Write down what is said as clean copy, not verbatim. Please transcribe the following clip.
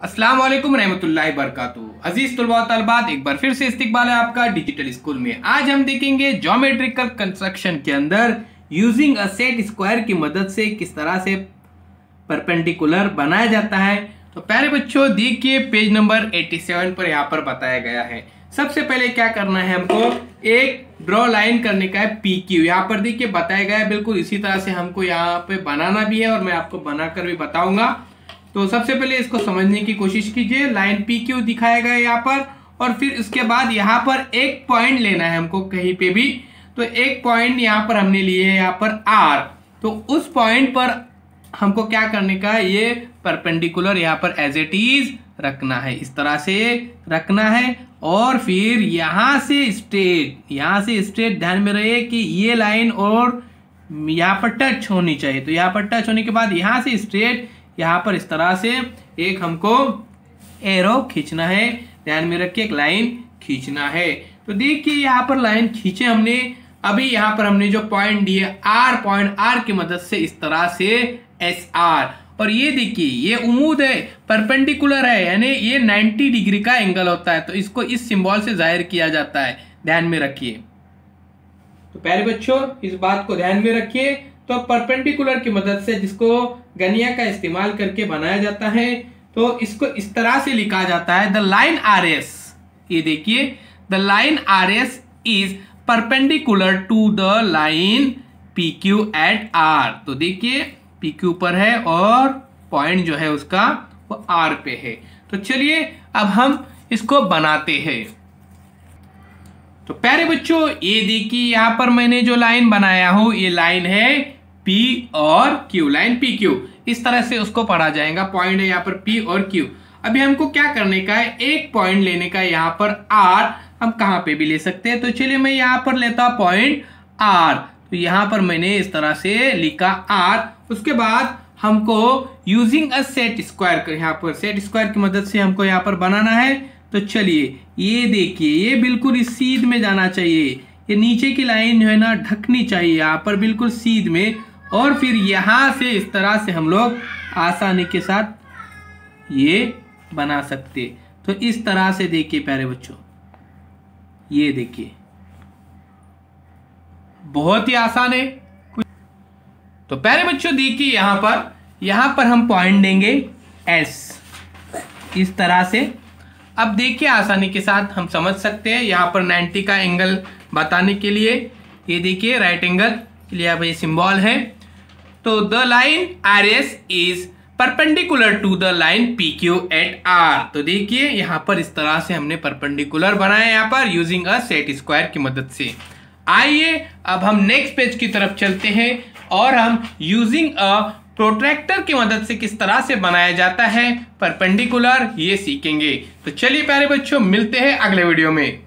अस्सलाम वालेकुम रहमतुल्लाहि बरकातुहू। अजीज तलबा व तलबात, एक बार फिर से इस्तकबाल है आपका डिजिटल स्कूल में। आज हम देखेंगे ज्योमेट्रिकल कंस्ट्रक्शन के अंदर यूजिंग अ सेट स्क्वायर की मदद से किस तरह से परपेंडिकुलर बनाया जाता है। तो प्यारे बच्चों देखिए, पेज नंबर 87 पर यहाँ पर बताया गया है। सबसे पहले क्या करना है, हमको एक ड्रॉ लाइन करने का है पी क्यू। यहाँ पर देखिए बताया गया है, बिल्कुल इसी तरह से हमको यहाँ पे बनाना भी है और मैं आपको बनाकर भी बताऊंगा। तो सबसे पहले इसको समझने की कोशिश कीजिए। लाइन पी क्यू दिखाया गया है यहाँ पर, और फिर उसके बाद यहाँ पर एक पॉइंट लेना है हमको कहीं पे भी। तो एक पॉइंट यहाँ पर हमने लिए है यहाँ पर आर। तो उस पॉइंट पर हमको क्या करने का है, ये परपेंडिकुलर यहाँ पर एज इट इज रखना है, इस तरह से रखना है। और फिर यहाँ से स्ट्रेट ध्यान में रहे कि ये लाइन और यहाँ पर टच होनी चाहिए। तो यहाँ पर टच होने के बाद यहाँ से स्ट्रेट यहाँ पर इस तरह से एक हमको एरो खींचना है। ध्यान में रखिए, एक लाइन खींचना है। तो देखिए यहाँ पर लाइन खींचे हमने। अभी यहाँ पर हमने जो पॉइंट दिए आर, पॉइंट आर की मदद से इस तरह से एस आर, और ये देखिए ये उम्मीद है परपेंडिकुलर है, यानी ये 90 डिग्री का एंगल होता है। तो इसको इस सिंबल से जाहिर किया जाता है, ध्यान में रखिए। तो प्यारे बच्चों इस बात को ध्यान में रखिए। तो परपेंडिकुलर की मदद से, जिसको गनिया का इस्तेमाल करके बनाया जाता है, तो इसको इस तरह से लिखा जाता है, द लाइन आर एस। ये देखिए, the line R S is perpendicular to the line P Q at R. तो देखिए पी क्यू पर है और पॉइंट जो है उसका वो आर पे है। तो चलिए अब हम इसको बनाते हैं। तो प्यारे बच्चों ये देखिए, यहां पर मैंने जो लाइन बनाया हूं, ये लाइन है P और Q, लाइन PQ। इस तरह से उसको पढ़ा जाएगा। पॉइंट है यहाँ पर P और Q। अभी हमको क्या करने का है, एक पॉइंट लेने का है यहाँ पर R। हम कहाँ पे भी ले सकते हैं। तो चलिए मैं यहाँ पर लेता पॉइंट R। तो यहाँ पर मैंने इस तरह से लिखा R। उसके बाद हमको यूजिंग अ सेट स्क्वायर, यहाँ पर सेट स्क्वायर की मदद से हमको यहाँ पर बनाना है। तो चलिए ये देखिए, ये बिल्कुल इस सीध में जाना चाहिए। ये नीचे की लाइन जो है ना ढकनी चाहिए यहाँ पर बिल्कुल सीध में। और फिर यहाँ से इस तरह से हम लोग आसानी के साथ ये बना सकते। तो इस तरह से देखिए प्यारे बच्चों, ये देखिए बहुत ही आसान है। तो प्यारे बच्चों देखिए यहाँ पर हम पॉइंट देंगे एस, इस तरह से। अब देखिए आसानी के साथ हम समझ सकते हैं। यहाँ पर 90 का एंगल बताने के लिए ये देखिए राइट एंगल के लिए अब ये सिंबल है। तो the line R S is perpendicular to the line P Q at R. तो देखिए यहाँ पर इस तरह से हमने परपेंडिकुलर बनाया यहाँ पर यूजिंग अ सेट स्क्वायर की मदद से। आइए अब हम नेक्स्ट पेज की तरफ चलते हैं और हम यूजिंग अ प्रोट्रैक्टर की मदद से किस तरह से बनाया जाता है परपेंडिकुलर, ये सीखेंगे। तो चलिए प्यारे बच्चों मिलते हैं अगले वीडियो में।